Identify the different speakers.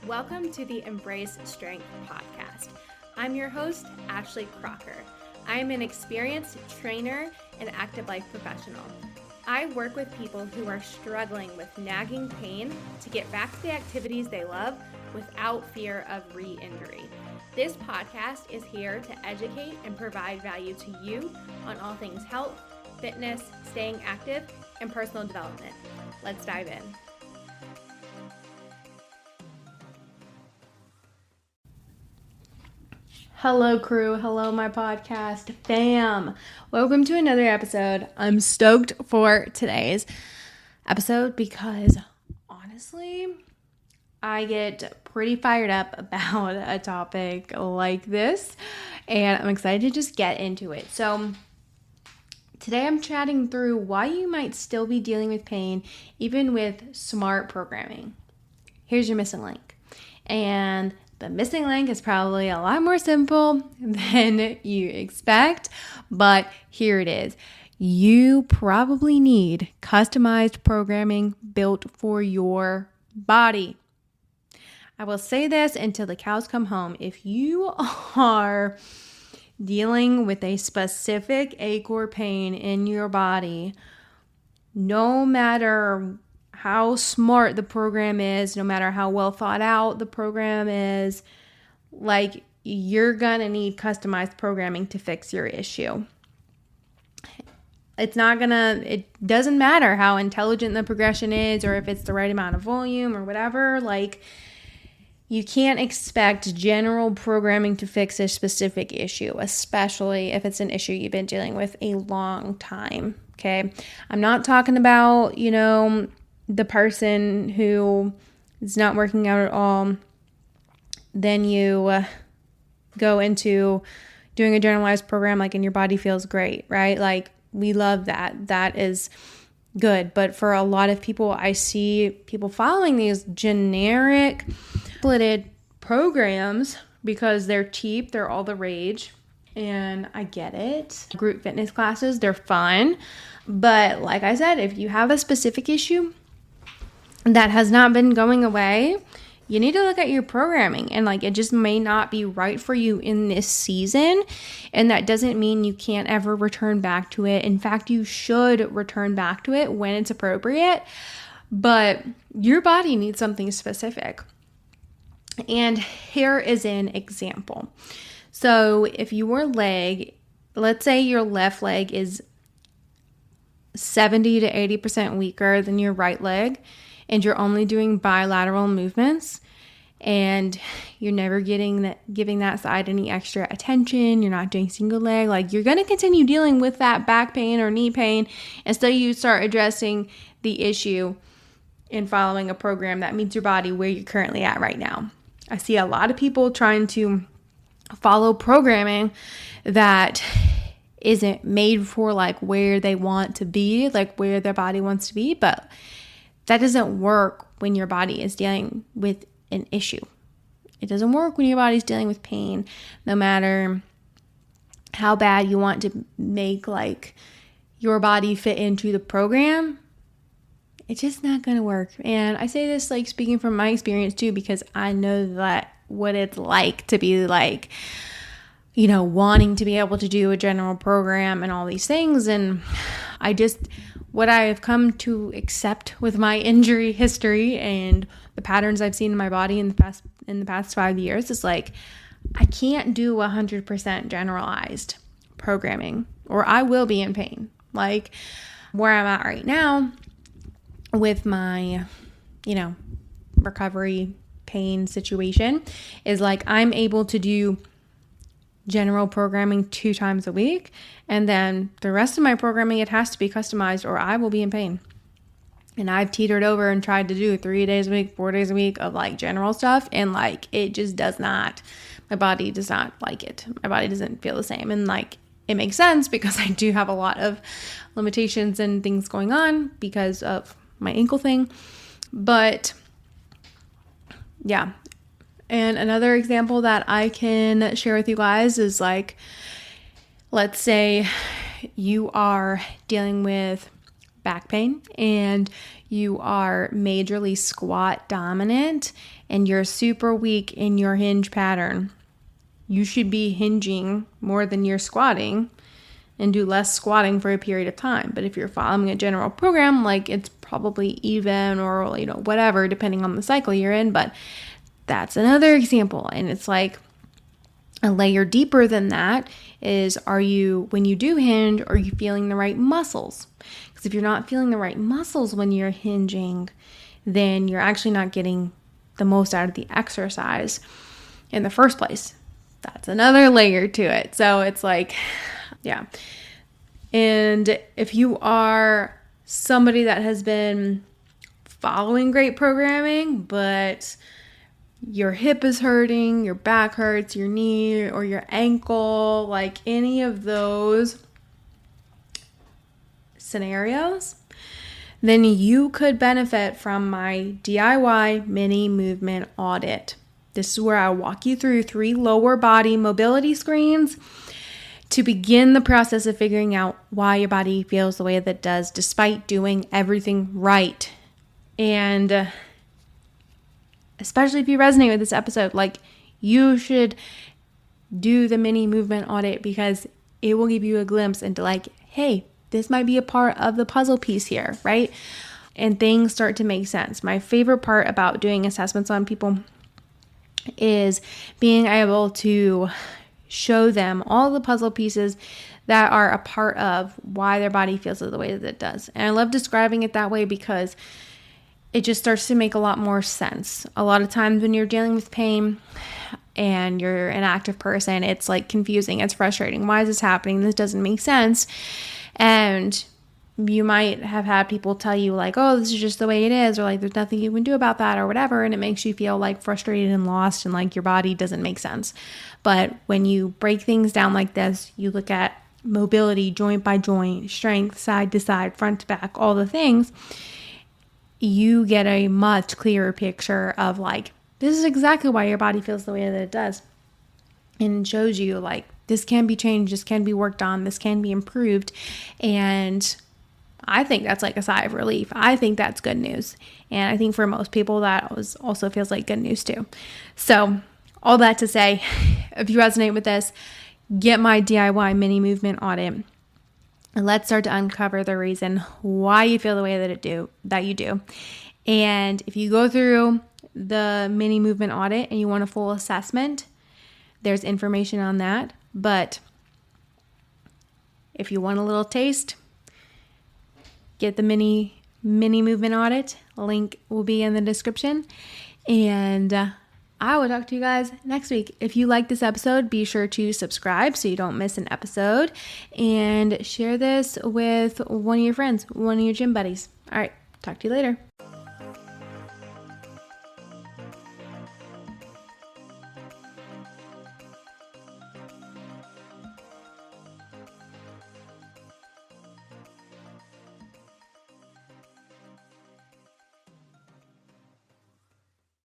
Speaker 1: Welcome to the Embrace Strength podcast. I'm your host, Ashley Crocker. I am an experienced trainer and active life professional. I work with people who are struggling with nagging pain to get back to the activities they love without fear of re-injury. This podcast is here to educate and provide value to you on all things health, fitness, staying active, and personal development. Let's dive in. Hello crew, hello my podcast fam. Welcome to another episode. I'm stoked for today's episode because honestly, I get pretty fired up about a topic like this and I'm excited to just get into it. So today I'm chatting through why you might still be dealing with pain even with smart programming. Here's your missing link. And the missing link is probably a lot more simple than you expect, but here it is. You probably need customized programming built for your body. I will say this until the cows come home. If you are dealing with a specific ache or pain in your body, no matter how smart the program is, no matter how well thought out the program is, like you're gonna need customized programming to fix your issue. It doesn't matter how intelligent the progression is or if it's the right amount of volume or whatever, like you can't expect general programming to fix a specific issue, especially if it's an issue you've been dealing with a long time, okay? I'm not talking about, the person who is not working out at all, then you go into doing a generalized program and your body feels great, right? Like we love that. That is good. But for a lot of people, I see people following these generic splitted programs because they're cheap, they're all the rage. And I get it. Group fitness classes, they're fun. But like I said, if you have a specific issue that has not been going away, you need to look at your programming and it just may not be right for you in this season. And that doesn't mean you can't ever return back to it. In fact, you should return back to it when it's appropriate, but your body needs something specific. And here is an example. So if your leg, let's say your left leg is 70 to 80% weaker than your right leg, and you're only doing bilateral movements and you're never giving that side any extra attention, you're not doing single leg, you're going to continue dealing with that back pain or knee pain until you start addressing the issue and following a program that meets your body where you're currently at right now. I see a lot of people trying to follow programming that isn't made for where they want to be, where their body wants to be, but that doesn't work when your body is dealing with an issue. It doesn't work when your body's dealing with pain, no matter how bad you want to make your body fit into the program. It's just not going to work. And I say this speaking from my experience too, because I know that what it's like to be wanting to be able to do a general program and all these things. And what I have come to accept with my injury history and the patterns I've seen in my body in the past 5 years is I can't do 100% generalized programming or I will be in pain. Where I'm at right now with my, recovery pain situation is I'm able to do general programming 2 times a week, and then the rest of my programming, it has to be customized or I will be in pain. And I've teetered over and tried to do 3 days a week, 4 days a week of general stuff, and it just does not, my body does not like it. My body doesn't feel the same, and it makes sense because I do have a lot of limitations and things going on because of my ankle thing. But yeah. And another example that I can share with you guys is let's say you are dealing with back pain and you are majorly squat dominant and you're super weak in your hinge pattern, you should be hinging more than you're squatting and do less squatting for a period of time. But if you're following a general program, like it's probably even or, whatever, depending on the cycle you're in. But that's another example. And it's like a layer deeper than that is, when you do hinge, are you feeling the right muscles? Because if you're not feeling the right muscles when you're hinging, then you're actually not getting the most out of the exercise in the first place. That's another layer to it. So it's like, yeah. And if you are somebody that has been following great programming, but your hip is hurting, your back hurts, your knee or your ankle, like any of those scenarios, then you could benefit from my DIY mini movement audit. This is where I walk you through 3 lower body mobility screens to begin the process of figuring out why your body feels the way that it does despite doing everything right. And especially if you resonate with this episode, like you should do the mini movement audit because it will give you a glimpse into like, hey, this might be a part of the puzzle piece here, right? And things start to make sense. My favorite part about doing assessments on people is being able to show them all the puzzle pieces that are a part of why their body feels the way that it does. And I love describing it that way because it just starts to make a lot more sense. A lot of times when you're dealing with pain and you're an active person, it's like confusing, it's frustrating. Why is this happening? This doesn't make sense. And you might have had people tell you like, oh, this is just the way it is, or like there's nothing you can do about that or whatever, and it makes you feel like frustrated and lost and like your body doesn't make sense. But when you break things down like this, you look at mobility, joint by joint, strength, side to side, front to back, all the things, you get a much clearer picture of like, this is exactly why your body feels the way that it does. And it shows you like, this can be changed, this can be worked on, this can be improved. And I think that's like a sigh of relief. I think that's good news. And I think for most people that also feels like good news too. So all that to say, if you resonate with this, get my DIY mini movement audit. And let's start to uncover the reason why you feel the way that you do. And if you go through the mini movement audit and you want a full assessment, there's information on that. But if you want a little taste, get the mini movement audit. A link will be in the description. And I will talk to you guys next week. If you like this episode, be sure to subscribe so you don't miss an episode. And share this with one of your friends, one of your gym buddies. All right, talk to you later.